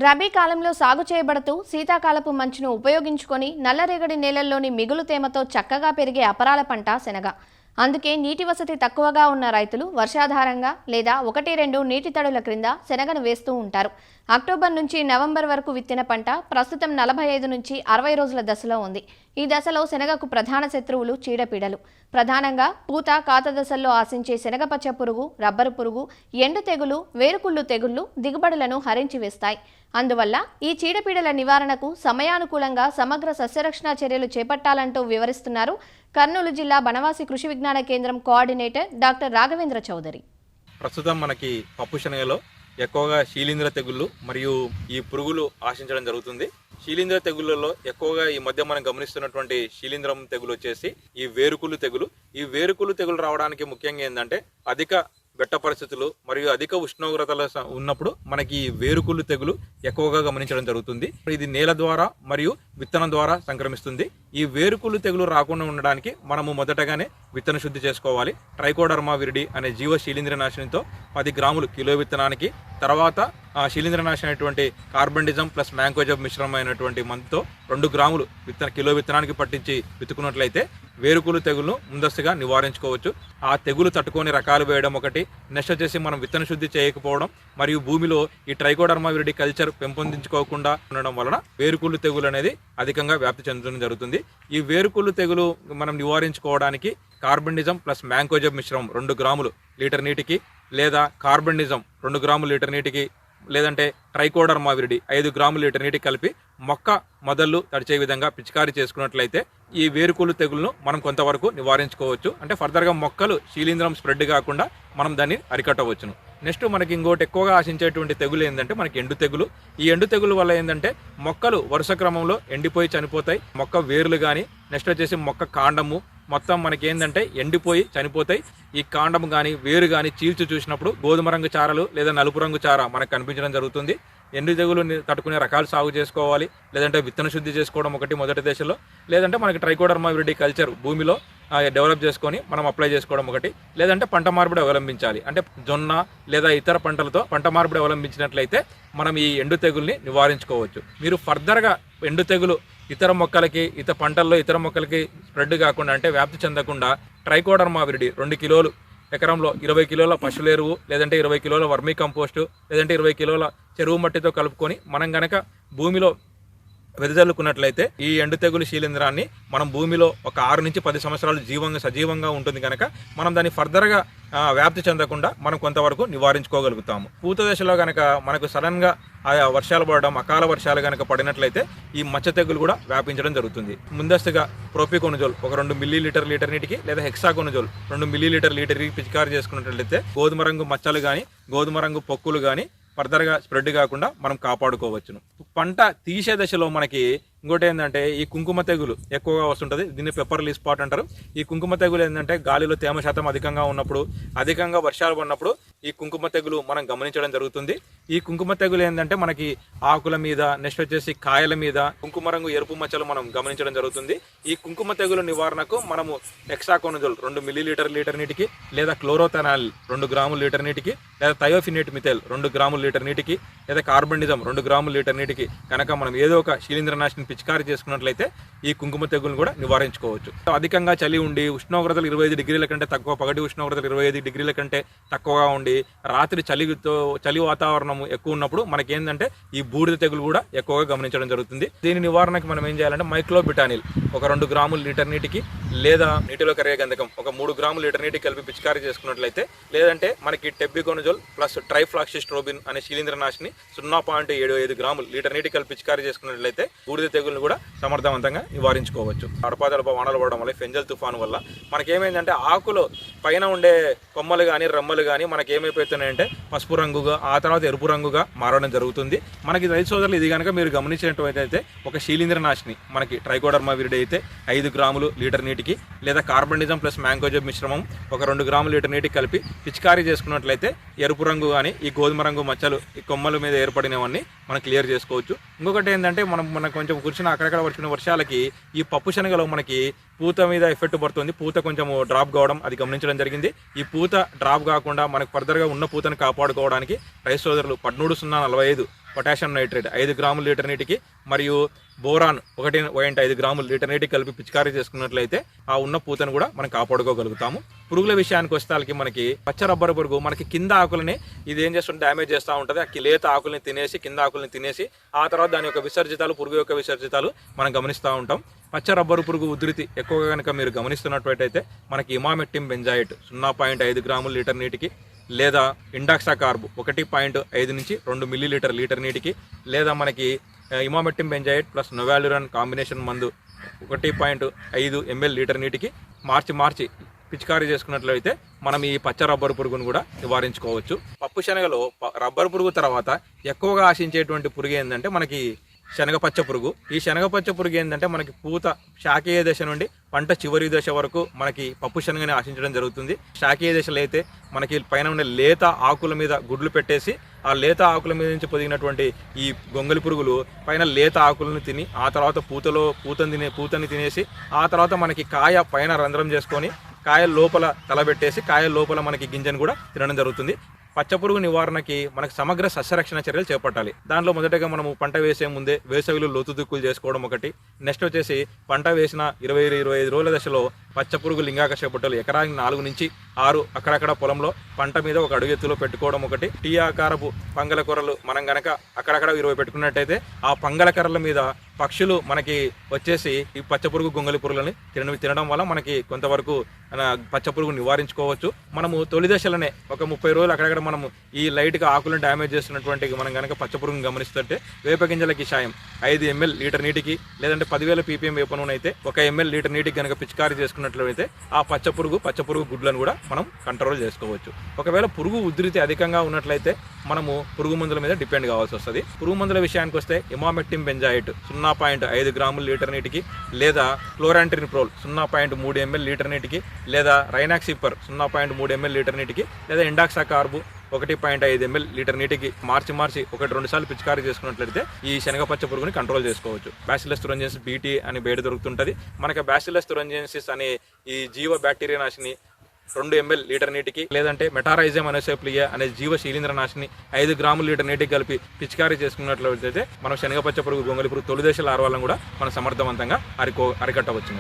రబీ కాలంలో సాగు చేయబడుతూ శీతాకాలపు మంచును ఉపయోగించుకొని నల్లరేగడి నేలల్లోని మిగులు తేమతో చక్కగా పెరిగే అపరాల పంట శనగ. అందుకే నీటి వసతి తక్కువగా ఉన్న రైతులు వర్షాధారంగా లేదా 1-2 నీటి తడుల క్రింద శనగను వేస్తూ ఉంటారు. అక్టోబర్ నుంచి నవంబర్ వరకు విత్తిన పంట ప్రస్తుతం 45 నుంచి 60 రోజుల దశలో ఉంది. ఈ దశలో శనగకు ప్రధాన శత్రువులు చీడపీడలు. ప్రధానంగా పూత కాత దశల్లో ఆశించే శనగపచ్చ పురుగు, రబ్బరు పురుగు, ఎండు తెగులు, వేరుకుళ్ళు తెగుళ్లు దిగుబడులను హరించి వేస్తాయి. అందువల్ల ఈ చీడపీడల నివారణకు సమయానుకూలంగా సమగ్ర సస్యరక్షణ చర్యలు చేపట్టాలంటూ వివరిస్తున్నారు కర్నూలు జిల్లా బనవాసి కృషి విజ్ఞాన కేంద్రం కోఆర్డినేటర్ డాక్టర్ రాఘవేంద్ర చౌదరి. ప్రస్తుతం మనకి పప్పు శనగలో ఎక్కువగా శీలింద్ర తెగుళ్ళు మరియు ఈ పురుగులు ఆశించడం జరుగుతుంది. శీలింద్ర తెగుళ్ళలో ఎక్కువగా ఈ మధ్య మనం గమనిస్తున్నటువంటి శీలింద్రం తెగులు వచ్చేసి ఈ వేరుకుళ్ళు తెగులు. ఈ వేరుకుళ్ళు తెగులు రావడానికి ముఖ్యంగా ఏంటంటే అధిక బెట్ట పరిస్థితులు మరియు అధిక ఉష్ణోగ్రతలు ఉన్నప్పుడు మనకి ఈ వేరుకుళ్ళు తెగులు ఎక్కువగా గమనించడం జరుగుతుంది. ఇది నేల ద్వారా మరియు విత్తనం ద్వారా సంక్రమిస్తుంది. ఈ వేరుకుళ్ళు తెగులు రాకుండా ఉండడానికి మనము మొదటగానే విత్తన శుద్ధి చేసుకోవాలి. ట్రైకోడర్మా విరిడి అనే జీవ శీలింద్రనాశినితో 10 గ్రాములు కిలో విత్తనానికి, తర్వాత శీలింద్రనాశి అయినటువంటి కార్బండిజం ప్లస్ మ్యాంకోజబ్ మిశ్రమైనటువంటి మందుతో 2 గ్రాములు కిలో విత్తనానికి పట్టించి విత్తుకున్నట్లయితే వేరుకుళ్ళు తెగులను ముందస్తుగా నివారించుకోవచ్చు. ఆ తెగులు తట్టుకొని రకాలు వేయడం ఒకటి, నెక్స్ట్ వచ్చేసి మనం విత్తన శుద్ధి చేయకపోవడం మరియు భూమిలో ఈ ట్రైకోడర్మా విరిడి కల్చర్ పెంపొందించుకోకుండా ఉండడం వలన వేరుకుళ్ళు తెగులు అనేది అధికంగా వ్యాప్తి చెందడం జరుగుతుంది. ఈ వేరుకుళ్ళు తెగులు మనం నివారించుకోవడానికి కార్బండిజం ప్లస్ మ్యాంకోజబ్ మిశ్రమం 2 గ్రాములు లీటర్ నీటికి, లేదా కార్బండిజం 2 గ్రాములు లీటర్ నీటికి, లేదంటే ట్రైకోడర్మా విరిడి 5 గ్రాములు లీటర్ నీటికి కలిపి మొక్క మొదళ్ళు తడిచే విధంగా పిచికారీ చేసుకున్నట్లయితే ఈ వేరుకుళ్ళు తెగులను మనం కొంతవరకు నివారించుకోవచ్చు. అంటే ఫర్దర్గా మొక్కలు శీలింద్రం స్ప్రెడ్ కాకుండా మనం దాన్ని అరికట్టవచ్చును. నెక్స్ట్ మనకి ఇంకోటి ఎక్కువగా ఆశించేటువంటి తెగులు ఏంటంటే మనకి ఎండు తెగులు. ఈ ఎండు తెగులు వల్ల ఏంటంటే మొక్కలు వరుస క్రమంలో ఎండిపోయి చనిపోతాయి. మొక్క వేర్లు కానీ, నెక్స్ట్ వచ్చేసి మొక్క కాండము మొత్తం మనకి ఏంటంటే ఎండిపోయి చనిపోతాయి. ఈ కాండం కానీ వేరు కానీ చీల్చి చూసినప్పుడు గోధుమ రంగు చారలు లేదా నలుపు రంగు చార మనకు కనిపించడం జరుగుతుంది. ఎండు తెగులు తట్టుకునే రకాలు సాగు చేసుకోవాలి, లేదంటే విత్తన శుద్ధి చేసుకోవడం ఒకటి మొదటి దశలో, లేదంటే మనకి ట్రైకోడర్మా విరిడి కల్చర్ భూమిలో డెవలప్ చేసుకొని మనం అప్లై చేసుకోవడం ఒకటి, లేదంటే పంట మార్పిడి అవలంబించాలి. అంటే జొన్న లేదా ఇతర పంటలతో పంట మార్పిడి అవలంబించినట్లయితే మనం ఈ ఎండు తెగుల్ని నివారించుకోవచ్చు. మీరు ఫర్దర్గా ఎండు తెగులు ఇతర మొక్కలకి పంటల్లో ఇతర మొక్కలకి స్ప్రెడ్ కాకుండా అంటే వ్యాప్తి చెందకుండా ట్రైకోడర్మా విరిడి 2 కిలోలు ఎకరంలో 20 కిలోల పశువుల ఎరువు, లేదంటే 20 కిలోల వర్మీ కంపోస్టు, లేదంటే 20 కిలోల చెరువు మట్టితో కలుపుకొని మనం గనక భూమిలో వెదజల్లుకున్నట్లయితే ఈ ఎండు తెగులు శీలింద్రాన్ని మనం భూమిలో ఒక 6 నుంచి 10 సంవత్సరాలు సజీవంగా ఉంటుంది కనుక మనం దాన్ని ఫర్దర్గా వ్యాప్తి చెందకుండా మనం కొంతవరకు నివారించుకోగలుగుతాము. పూత దశలో కనుక మనకు సడన్గా వర్షాలు పడడం, అకాల వర్షాలు కనుక పడినట్లయితే ఈ మచ్చ తెగులు కూడా వ్యాపించడం జరుగుతుంది. ముందస్తుగా ప్రోపికోనజోల్ ఒక 2 మిల్లీలీటర్ లీటర్ నీటికి, లేదా హెక్సాకోనజోల్ 2 మిల్లీలీటర్ లీటర్ పిచికారీ చేసుకున్నట్లయితే గోధుమ రంగు మచ్చలు కానీ గోధుమ రంగు పొక్కులు కానీ ఫర్దర్గా స్ప్రెడ్ కాకుండా మనం కాపాడుకోవచ్చును. పంట తీసే దశలో మనకి ఇంకోటి ఏంటంటే ఈ కుంకుమ తెగులు ఎక్కువగా వస్తుంటుంది. దీన్ని పెప్పర్ లీఫ్ స్పాట్ అంటారు. ఈ కుంకుమ తెగులు ఏంటంటే గాలిలో తేమ శాతం అధికంగా ఉన్నప్పుడు, అధికంగా వర్షాలు పడినప్పుడు ఈ కుంకుమ తెగులు మనం గమనించడం జరుగుతుంది. ఈ కుంకుమ తెగులు ఏంటంటే మనకి ఆకుల మీద, నెక్స్ట్ వచ్చేసి కాయల మీద కుంకుమ రంగు ఎరుపు మచ్చలు మనం గమనించడం జరుగుతుంది. ఈ కుంకుమ తెగులు నివారణకు మనము హెక్సాకోనజోల్ 2 మిల్లీలీటర్ లీటర్ నీటికి, లేదా క్లోరోథెనాల్ 2 గ్రాములు లీటర్ నీటికి, లేదా థయోఫినేట్ మిథైల్ 2 గ్రాములు లీటర్ నీటికి, లేదా కార్బండిజం 2 గ్రాములు లీటర్ నీటికి కనుక మనం ఏదో ఒక శీలింద్రనాశిని పిచికారీ చేసుకున్నట్లయితే ఈ కుంకుమ తెగులను కూడా నివారించుకోవచ్చు. అధికంగా చలి ఉండి ఉష్ణోగ్రతలు 25 డిగ్రీల కంటే తక్కువ, పగటి ఉష్ణోగ్రతలు 25 డిగ్రీల కంటే తక్కువగా ఉండి రాత్రి చలి వాతావరణం ఎక్కువ ఉన్నప్పుడు మనకేంటంటే ఈ బూడిద తెగులు కూడా ఎక్కువగా గమనించడం జరుగుతుంది. దీని నివారణకు మనం ఏం చేయాలంటే మైక్లోబిటానిల్ ఒక 2 గ్రాములు లీటర్ నీటికి, లేదా నీటిలో కరిగే గంధకం ఒక 3 గ్రాములు లీటర్ నీటికి కలిపి పిచికారీ చేసుకున్నట్లయితే, లేదంటే మనకి టెబ్యూకోనజోల్ ప్లస్ ట్రైఫ్లాక్సిస్ట్రోబిన్ అనే శీలింద్రనాశిని 0.75 గ్రాములు లీటర్ నీటికి కలిపి పిచికారీ చేసుకున్నట్లయితే బూడిద తెగులను కూడా సమర్థవంతంగా నివారించుకోవచ్చు. అడపాదడప వానలు పడడం వల్ల, ఫెంజల్ తుఫాను వల్ల మనకేమైందంటే ఆకులో పైన ఉండే కొమ్మలు కానీ రెమ్మలు కానీ మనకి ఏమైపోతున్నాయంటే పసుపు రంగుగా, ఆ తర్వాత ఎరుపు రంగుగా మారడం జరుగుతుంది. మనకి రైతు సోదరులు ఇది కనుక మీరు గమనించినట్లయితే ఒక శీలింద్రనాశిని మనకి ట్రైకోడర్మా విరిడి అయితే 5 గ్రాములు లీటర్ నీటికి, లేదా కార్బండిజం ప్లస్ మ్యాంకోజబ్ మిశ్రమం ఒక 2 గ్రాములు లీటర్ నీటికి కలిపి పిచికారీ చేసుకున్నట్లయితే ఎరుపు రంగు కానీ ఈ గోధుమ రంగు మచ్చలు ఈ కొమ్మల మీద ఏర్పడినవన్నీ మనం క్లియర్ చేసుకోవచ్చు. ఇంకొకటి ఏంటంటే మనకు కొంచెం అక్కడక్కడ వచ్చిన వర్షాలకి ఈ పప్పు శనగలో మనకి పూత మీద ఎఫెక్ట్ పడుతుంది. పూత కొంచెం డ్రాప్ కావడం అది గమనించడం జరిగింది. ఈ పూత డ్రాప్ కాకుండా మనకు ఫర్దర్గా ఉన్న పూతను కాపాడుకోవడానికి రైతు సోదరులు 13-0-45 పొటాషియం నైట్రేట్ 5 గ్రాములు లీటర్ నీటికి మరియు బోరాన్ 1.5 గ్రాములు లీటర్ నీటికి కలిపి పిచికారీ చేసుకున్నట్లయితే ఆ ఉన్న పూతను కూడా మనం కాపాడుకోగలుగుతాము. పురుగుల విషయానికి వస్తే మనకి పచ్చ రబ్బరు పురుగు మనకి కింద ఆకులని ఇది ఏం చేస్తుంది, డ్యామేజ్ చేస్తూ ఉంటుంది. ఆ లేత ఆకుల్ని తినేసి కింద ఆకుల్ని తినేసి ఆ తర్వాత దాని యొక్క విసర్జితాలు, పురుగు యొక్క విసర్జితాలు మనం గమనిస్తూ ఉంటాం. పచ్చ రబ్బరు పురుగు ఉధృతి ఎక్కువగా కనుక మీరు గమనిస్తున్నట్లయితే మనకి ఇమామెక్టిన్ బెంజాయిట్ 0.5 గ్రాములు లీటర్ నీటికి లేదా ఇండాక్సా కార్బ్ 1.5 నుంచి 2 మిల్లీలీటర్ లీటర్ నీటికి లేదా మనకి ఇమామెక్టిన్ బెంజాయిట్ ప్లస్ నొవాల్యురాన్ కాంబినేషన్ మందు 1.5 ml లీటర్ నీటికి మార్చి పిచికారీ చేసుకున్నట్లయితే మనం ఈ పచ్చ రబ్బరు పురుగును కూడా నివారించుకోవచ్చు. పప్పు శనగలో రబ్బరు పురుగు తర్వాత ఎక్కువగా ఆశించేటువంటి పురుగు ఏంటంటే మనకి శనగపచ్చ పురుగు. ఈ శనగపచ్చ పురుగు ఏంటంటే మనకి పూత శాఖీయ దశ నుండి పంట చివరి దశ వరకు మనకి పప్పు శనగని ఆశించడం జరుగుతుంది. శాఖీయ దశలో అయితే మనకి పైన ఉండే లేత ఆకుల మీద గుడ్లు పెట్టేసి ఆ లేత ఆకుల మీద నుంచి పొదిగినటువంటి ఈ గొంగలి పురుగులు పైన లేత ఆకులను తిని ఆ తర్వాత పూతని తినేసి ఆ తర్వాత మనకి కాయ పైన రంధ్రం చేసుకొని కాయ లోపల తలబెట్టేసి కాయ లోపల మనకి గింజను కూడా తినడం జరుగుతుంది. పచ్చపురుగు నివారణకి మనకు సమగ్ర సస్యరక్షణ చర్యలు చేపట్టాలి. దాంట్లో మొదటగా మనము పంట వేసే ముందే వేసవిలో లోతు దుక్కులు చేసుకోవడం ఒకటి. నెక్స్ట్ వచ్చేసి పంట వేసిన 20-25 రోజుల దశలో పచ్చపురుగు లింగాకర్షక బుట్టలు ఎకరానికి 4 నుంచి 6 అక్కడక్కడ పొలంలో పంట మీద ఒక అడుగు ఎత్తులో పెట్టుకోవడం ఒకటి. టీ ఆకారపు పంగల కొర్రలు మనం గనక అక్కడక్కడ 20 పెట్టుకున్నట్టయితే ఆ పంగల కర్రల మీద పక్షులు మనకి వచ్చేసి ఈ పచ్చపురుగు గొంగలి పురుగులని తినడం వల్ల మనకి కొంతవరకు పచ్చపురుగు నివారించుకోవచ్చు. మనము తొలి దశలోనే ఒక 30 రోజులు అక్కడక్కడ మనము ఈ లైట్గా ఆకులను డ్యామేజ్ చేస్తున్నటువంటి మనం కనుక పచ్చపురుగుని గమనిస్తుంటే వేపగింజల కషాయం 5 ml లీటర్ నీటికి లేదంటే 10,000 ppm వేప నూనె అయితే 1 ml లీటర్ నీటికి కనుక పిచికారీ చేసుకున్నట్లయితే ఆ పచ్చపురుగు గుడ్లను కూడా మనం కంట్రోల్ చేసుకోవచ్చు. ఒకవేళ పురుగు ఉధృతి అధికంగా ఉన్నట్లయితే మనము పురుగు మందుల మీద డిపెండ్ కావాల్సి వస్తుంది. పురుగు మందుల విషయానికి వస్తే ఇమామెక్టిన్ బెంజాయిట్ 0.5 గ్రాములు లీటర్ నీటికి లేదా క్లోరాంట్రినిప్రోల్ 0.3 ml లీటర్ నీటికి లేదా రైనాక్సిపర్ 0.3 ml లీటర్ నీటికి లేదా ఇండాక్సా కార్బు 1.5 ml లీటర్ నీటికి మార్చి 1-2 సార్లు పిచికారీ చేసుకున్నట్లయితే ఈ శనగపచ్చ పురుగుని కంట్రోల్ చేసుకోవచ్చు. బ్యాసిల్లస్ తురంజెన్సిస్ బీటీ అని బయట దొరుకుతుంటుంది. మనకి బ్యాసిల్లస్ తురంజెన్సిస్ అనే ఈ జీవ బ్యాక్టీరియా నాశిని 2 ml లీటర్ నీటికి లేదంటే మెటారైజం అనోసెప్లియా అనే జీవ శీలింద్ర నాశిని 5 గ్రాములు లీటర్ నీటికి కలిపి పిచికారీ చేసుకున్నట్లయితే మనం శనగపచ్చ పురుగు గొంగలి పురుగు తొలి దశ లార్వాలను కూడా మనం సమర్థవంతంగా అరికట్టవచ్చు.